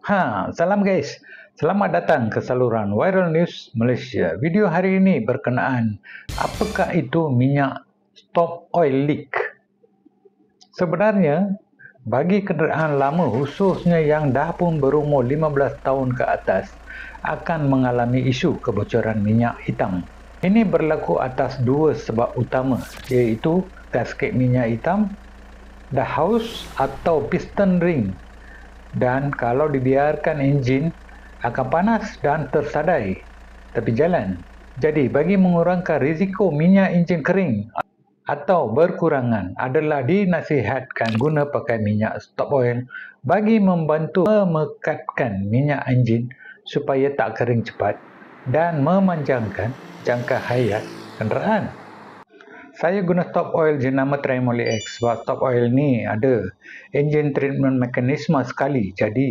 Salam guys. Selamat datang ke saluran Viral News Malaysia. Video hari ini berkenaan apakah itu minyak stop oil leak. Sebenarnya, bagi kenderaan lama khususnya yang dah pun berumur 15 tahun ke atas akan mengalami isu kebocoran minyak hitam. Ini berlaku atas dua sebab utama, iaitu gasket minyak hitam, the house atau piston ring. Dan kalau dibiarkan enjin akan panas dan tersadai tepi jalan. Jadi bagi mengurangkan risiko minyak enjin kering atau berkurangan adalah dinasihatkan guna pakai minyak stop oil bagi membantu memekatkan minyak enjin supaya tak kering cepat dan memanjangkan jangka hayat kenderaan. Saya guna stop oil jenama Tremoli X sebab stop oil ni ada engine treatment mechanism sekali, jadi